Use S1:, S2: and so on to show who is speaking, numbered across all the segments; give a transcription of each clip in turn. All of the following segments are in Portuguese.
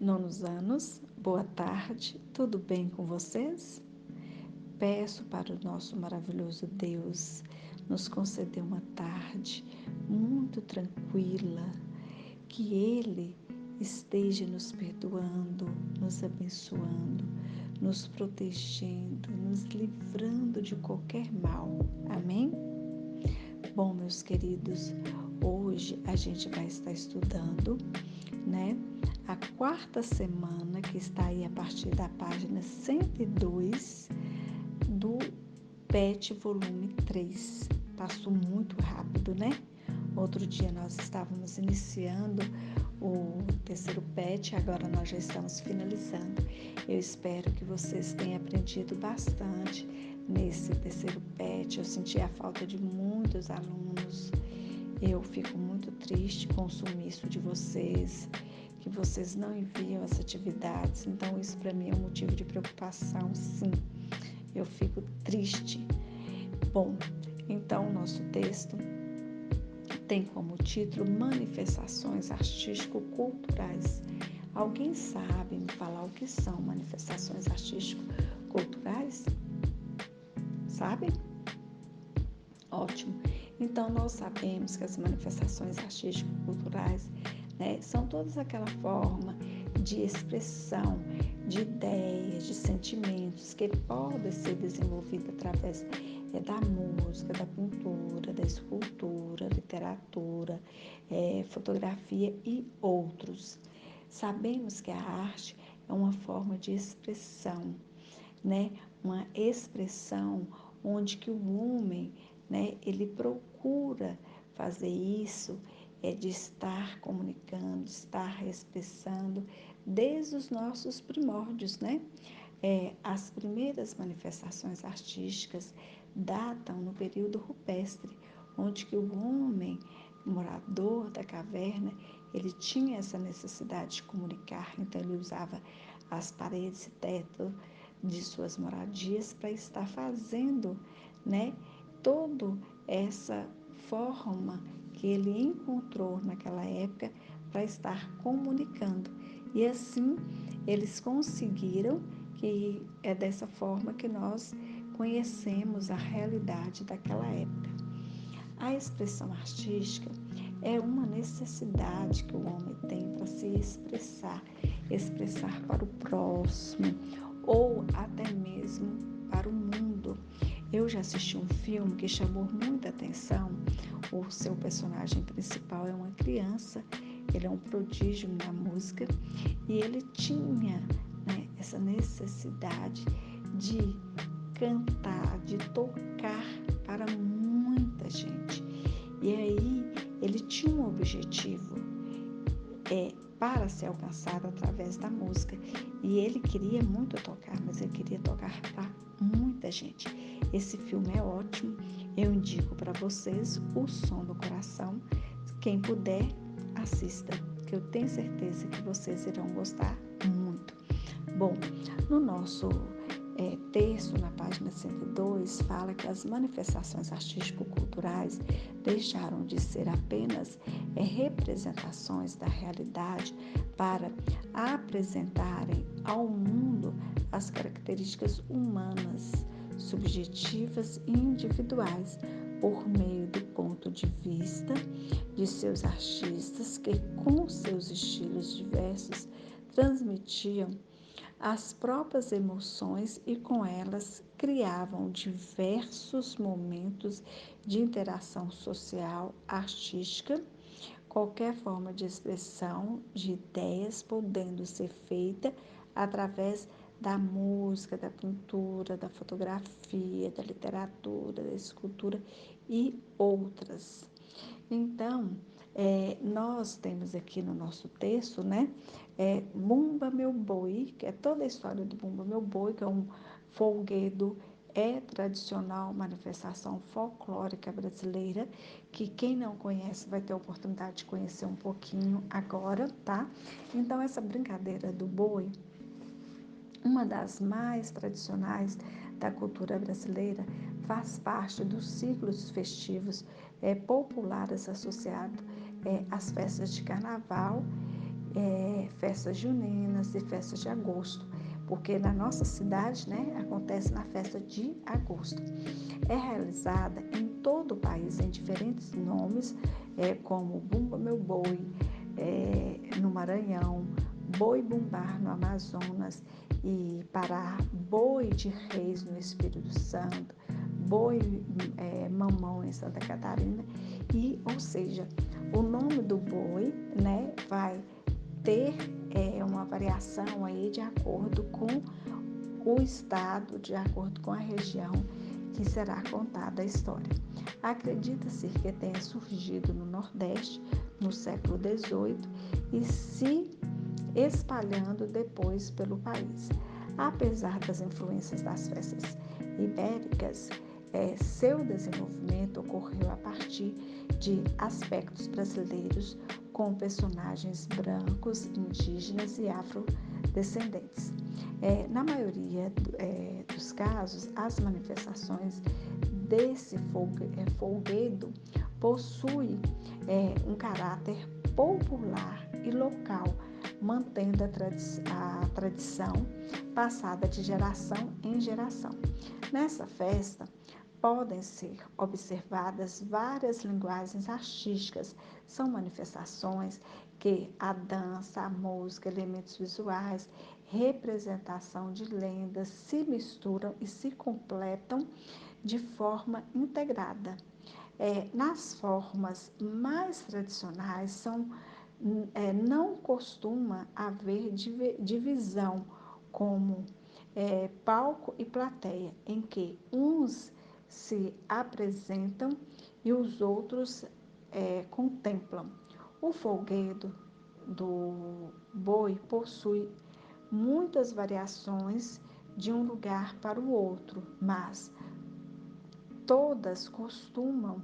S1: Nonos anos, boa tarde, tudo bem com vocês? Peço para o nosso maravilhoso Deus nos conceder uma tarde muito tranquila, que Ele esteja nos perdoando, nos abençoando, nos protegendo, nos livrando de qualquer mal. Amém? Bom, meus queridos, hoje a gente vai estar estudando, né? A quarta semana, que está aí a partir da página 102 do PET volume 3. Passou muito rápido, né? Outro dia nós estávamos iniciando o terceiro PET, agora nós já estamos finalizando. Eu espero que vocês tenham aprendido bastante nesse terceiro PET. Eu senti a falta de muitos alunos. Eu fico muito triste com o sumiço de vocês, que vocês não enviam as atividades. Então, isso para mim é um motivo de preocupação, sim. Eu fico triste. Bom, então o nosso texto tem como título Manifestações Artístico-Culturais. Alguém sabe me falar o que são manifestações artístico-culturais? Sabe? Ótimo. Então, nós sabemos que as manifestações artístico-culturais, né, são todas aquela forma de expressão de ideias, de sentimentos que podem ser desenvolvidas através da música, da pintura, da escultura, literatura, fotografia e outros. Sabemos que a arte é uma forma de expressão, né? Uma expressão onde que o homem, né, ele procura fazer isso, de estar comunicando, estar expressando desde os nossos primórdios, né? As primeiras manifestações artísticas datam no período rupestre, onde que o homem, morador da caverna, ele tinha essa necessidade de comunicar, então ele usava as paredes e teto de suas moradias para estar fazendo, né, toda essa forma que ele encontrou naquela época para estar comunicando. E assim eles conseguiram, que é dessa forma que nós conhecemos a realidade daquela época. A expressão artística é uma necessidade que o homem tem para se expressar, expressar para o próximo ou até mesmo para o mundo. Eu já assisti um filme que chamou muita atenção. O seu personagem principal é uma criança, ele é um prodígio na música e ele tinha, né, essa necessidade de cantar, de tocar para muita gente. E aí ele tinha um objetivo para ser alcançado através da música. E ele queria muito tocar, mas ele queria tocar para muita gente. Esse filme é ótimo. Eu indico para vocês O Som do Coração. Quem puder, assista, que eu tenho certeza que vocês irão gostar muito. Bom, no nosso texto, na página 102, fala que as manifestações artístico-culturais deixaram de ser apenas representações da realidade para apresentarem ao mundo as características humanas, subjetivas e individuais, por meio do ponto de vista de seus artistas que, com seus estilos diversos, transmitiam as próprias emoções e com elas criavam diversos momentos de interação social, artística, qualquer forma de expressão de ideias podendo ser feita através da música, da pintura, da fotografia, da literatura, da escultura e outras. Então, nós temos aqui no nosso texto, né, Bumba Meu Boi, que é toda a história do Bumba Meu Boi, que é um folguedo, tradicional, manifestação folclórica brasileira, que quem não conhece vai ter a oportunidade de conhecer um pouquinho agora, tá? Então, essa brincadeira do boi, uma das mais tradicionais da cultura brasileira, faz parte dos ciclos festivos populares associados às festas de carnaval festas juninas e festas de agosto, porque na nossa cidade, né, acontece na festa de agosto. É realizada em todo o país, em diferentes nomes, como Bumba Meu Boi, no Maranhão, Boi Bumbá no Amazonas e Pará, Boi de Reis no Espírito Santo, Boi Mamão em Santa Catarina, ou seja, o nome do boi, né, vai ter uma variação aí de acordo com o estado, de acordo com a região que será contada a história. Acredita-se que tenha surgido no Nordeste no século XVIII e se espalhando depois pelo país. Apesar das influências das festas ibéricas, seu desenvolvimento ocorreu a partir de aspectos brasileiros com personagens brancos, indígenas e afrodescendentes. Na maioria dos casos, as manifestações desse folguedo possuem um caráter popular e local, mantendo a tradição passada de geração em geração. Nessa festa, podem ser observadas várias linguagens artísticas. São manifestações que a dança, a música, elementos visuais, representação de lendas se misturam e se completam de forma integrada. Nas formas mais tradicionais, não costuma haver divisão como palco e plateia, em que uns se apresentam e os outros contemplam. O folguedo do boi possui muitas variações de um lugar para o outro, mas todas costumam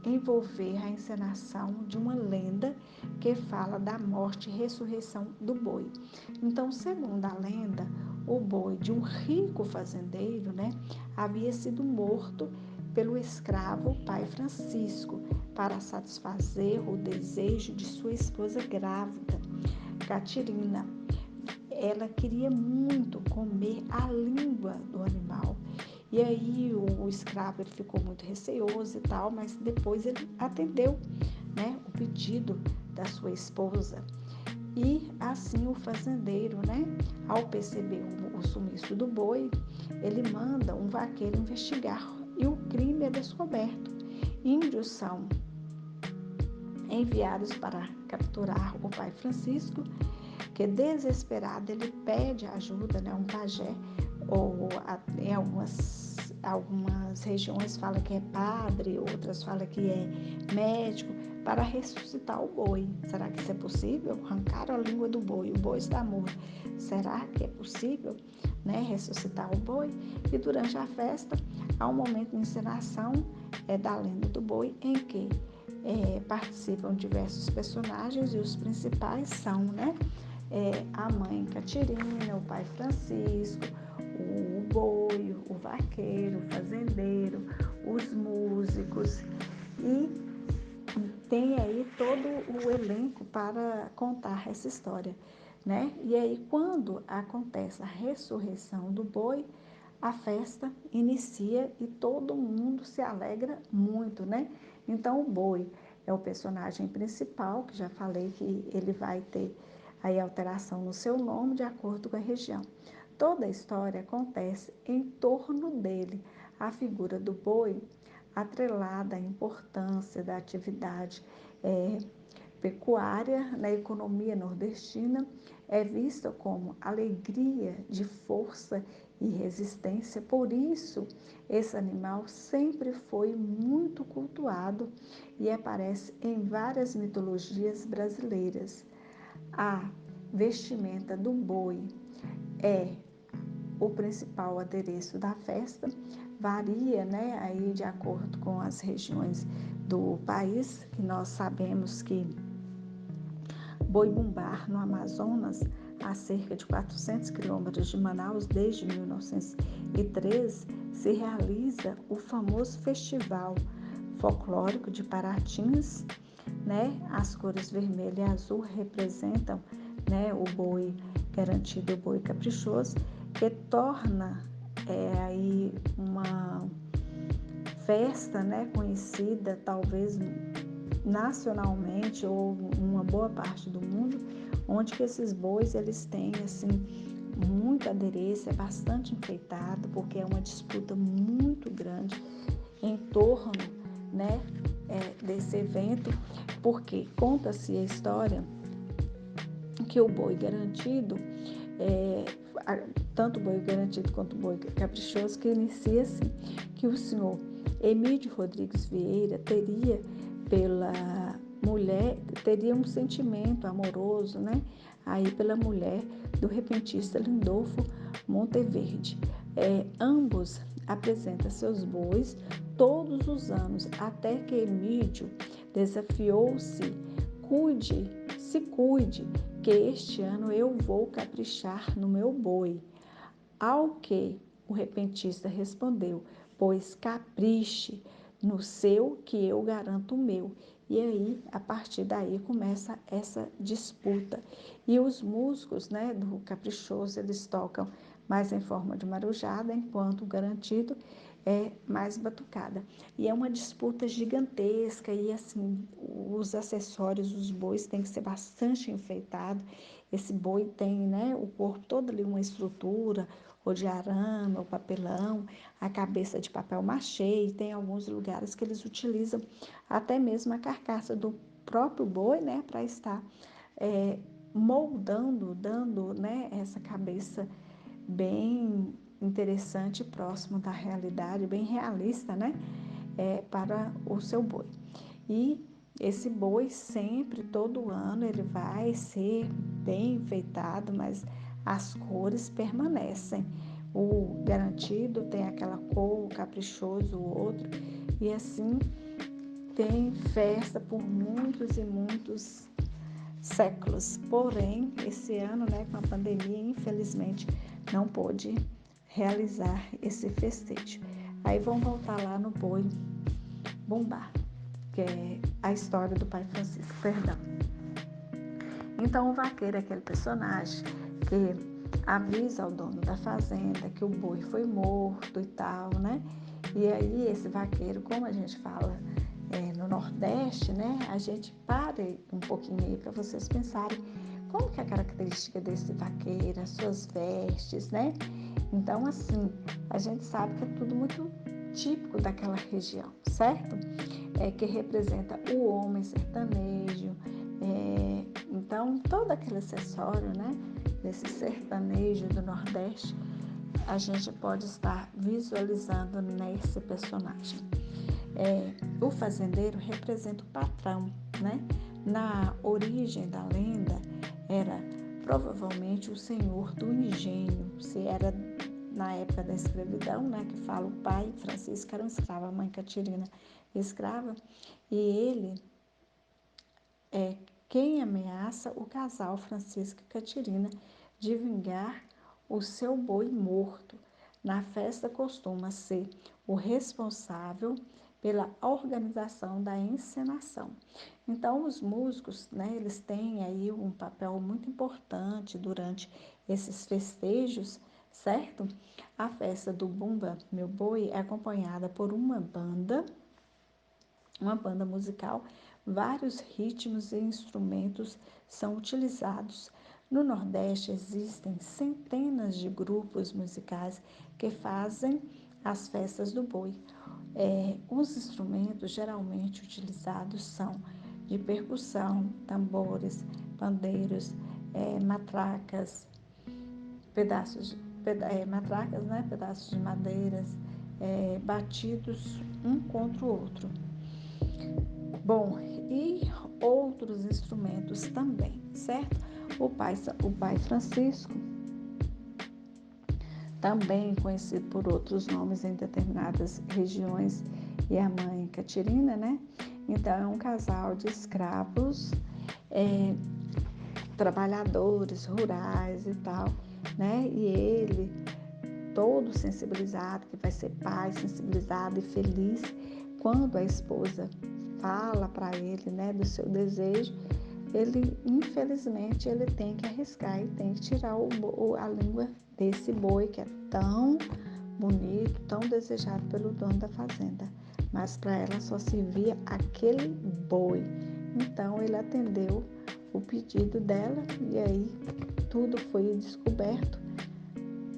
S1: envolver a encenação de uma lenda que fala da morte e ressurreição do boi. Então, segundo a lenda, o boi de um rico fazendeiro, né, havia sido morto pelo escravo pai Francisco para satisfazer o desejo de sua esposa grávida, Catirina. Ela queria muito comer a língua do animal. E aí o escravo ele ficou muito receoso e tal, mas depois ele atendeu, né, o pedido da sua esposa. E assim o fazendeiro, né, ao perceber o sumiço do boi, ele manda um vaqueiro investigar e o crime é descoberto. Índios são enviados para capturar o pai Francisco, que desesperado ele pede ajuda, né, um pajé, ou em algumas regiões fala que é padre, outras fala que é médico, para ressuscitar o boi. Será que isso é possível? Arrancaram a língua do boi, o boi está morto. Será que é possível, né, ressuscitar o boi? E durante a festa, há um momento de encenação da lenda do boi, em que participam diversos personagens e os principais são, né, a mãe Catirina, o pai Francisco, o boi, o vaqueiro, o fazendeiro, os músicos, e tem aí todo o elenco para contar essa história, né? E aí, quando acontece a ressurreição do boi, a festa inicia e todo mundo se alegra muito, né? Então, o boi é o personagem principal, que já falei que ele vai ter aí alteração no seu nome de acordo com a região. Toda a história acontece em torno dele. A figura do boi, atrelada à importância da atividade pecuária na economia nordestina, é vista como alegria de força e resistência. Por isso, esse animal sempre foi muito cultuado e aparece em várias mitologias brasileiras. A vestimenta do boi é o principal adereço da festa, varia, né, aí de acordo com as regiões do país, que nós sabemos que Boi Bumbá, no Amazonas, a cerca de 400 quilômetros de Manaus, desde 1903, se realiza o famoso Festival Folclórico de Paratins, né? As cores vermelho e azul representam né, o boi garantido e o boi caprichoso, que torna aí uma festa, né, conhecida talvez nacionalmente ou uma boa parte do mundo, onde que esses bois eles têm assim muita aderência, é bastante enfeitado, porque é uma disputa muito grande em torno, né, desse evento, porque conta-se a história que o boi garantido, tanto o boi garantido quanto o boi caprichoso, que inicia assim, que o senhor Emílio Rodrigues Vieira teria um sentimento amoroso, né, aí pela mulher do repentista Lindolfo Monteverde. Ambos apresentam seus bois todos os anos, até que Emílio desafiou-se, se cuide, que este ano eu vou caprichar no meu boi. Ao que o repentista respondeu: pois capriche no seu, que eu garanto o meu. E aí, a partir daí, começa essa disputa. E os músicos, né, do caprichoso, eles tocam mais em forma de marujada, enquanto o garantido é mais batucada. E é uma disputa gigantesca e, assim, os acessórios, os bois têm que ser bastante enfeitados. Esse boi tem, né, o corpo todo ali, uma estrutura, ou de arame, ou papelão, a cabeça de papel machê, e tem alguns lugares que eles utilizam até mesmo a carcaça do próprio boi, né, para estar moldando, dando, né, essa cabeça bem interessante, próximo da realidade, bem realista, né, para o seu boi. E esse boi sempre, todo ano, ele vai ser bem enfeitado, mas as cores permanecem. O garantido tem aquela cor, o caprichoso, o outro, e assim tem festa por muitos e muitos séculos. Porém, esse ano, né, com a pandemia, infelizmente, não pôde realizar esse festejo. Aí vamos voltar lá no boi bumbá, que é a história do pai Francisco, perdão. Então, o vaqueiro é aquele personagem que avisa ao dono da fazenda que o boi foi morto e tal, né? E aí, esse vaqueiro, como a gente fala no Nordeste, né? A gente para um pouquinho aí para vocês pensarem como que é a característica desse vaqueiro, as suas vestes, né? Então, assim, a gente sabe que é tudo muito típico daquela região, certo? Que representa o homem sertanejo. Então, todo aquele acessório, né, desse sertanejo do Nordeste, a gente pode estar visualizando nesse personagem. O fazendeiro representa o patrão, né? Na origem da lenda, era provavelmente o senhor do engenho, se era na época da escravidão, né, que fala o pai Francisco era um escravo, a mãe Catirina escrava, e ele é quem ameaça o casal Francisco e Catirina de vingar o seu boi morto. Na festa costuma ser o responsável pela organização da encenação. Então, os músicos, né, eles têm aí um papel muito importante durante esses festejos, certo? A festa do Bumba Meu Boi é acompanhada por uma banda musical, vários ritmos e instrumentos são utilizados. No Nordeste existem centenas de grupos musicais que fazem as festas do boi. Os instrumentos geralmente utilizados são de percussão, tambores, pandeiros, matracas, matracas, né, pedaços de madeiras, batidos um contra o outro. Bom, e outros instrumentos também, certo? O pai Francisco, também conhecido por outros nomes em determinadas regiões, e a mãe Catirina, né? Então, é um casal de escravos, trabalhadores rurais e tal, né? E ele, todo sensibilizado, que vai ser pai, sensibilizado e feliz, quando a esposa fala para ele, né, do seu desejo, ele, infelizmente, ele tem que arriscar e tem que tirar a língua desse boi que é tão bonito, tão desejado pelo dono da fazenda. Mas para ela só servia aquele boi. Então ele atendeu o pedido dela e aí tudo foi descoberto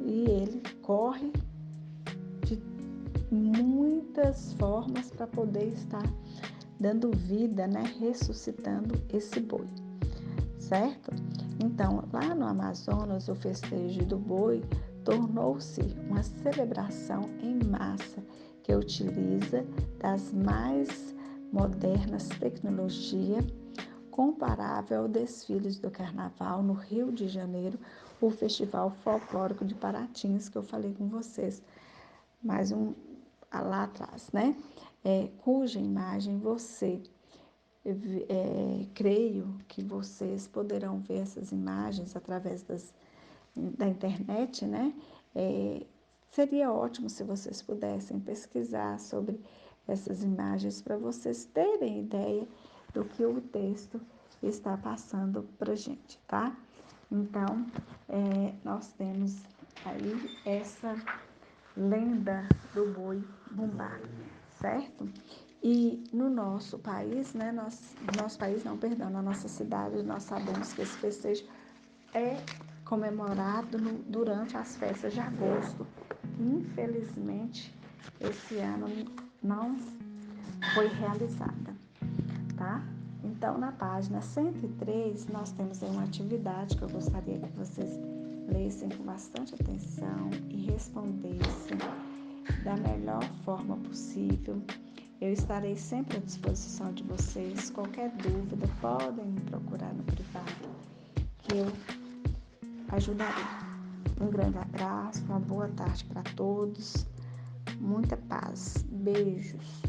S1: e ele corre de muitas formas para poder estar dando vida, né, ressuscitando esse boi, certo? Então, lá no Amazonas, o festejo do boi tornou-se uma celebração em massa que utiliza das mais modernas tecnologias, comparável ao desfile do Carnaval no Rio de Janeiro, o Festival Folclórico de Paratins, que eu falei com vocês lá atrás, né? Cuja imagem creio que vocês poderão ver essas imagens através da internet, né? Seria ótimo se vocês pudessem pesquisar sobre essas imagens para vocês terem ideia do que o texto está passando para a gente, tá? Então, nós temos aí essa lenda do boi bumbá, certo? E no nosso país, né, na nossa cidade, nós sabemos que esse festejo é comemorado durante as festas de agosto. Infelizmente, esse ano não foi realizada, tá? Então, na página 103, nós temos aí uma atividade que eu gostaria que vocês lessem com bastante atenção e respondessem da melhor forma possível. Eu estarei sempre à disposição de vocês. Qualquer dúvida, podem me procurar no privado, que eu ajudarei. Um grande abraço, uma boa tarde para todos, muita paz, beijos.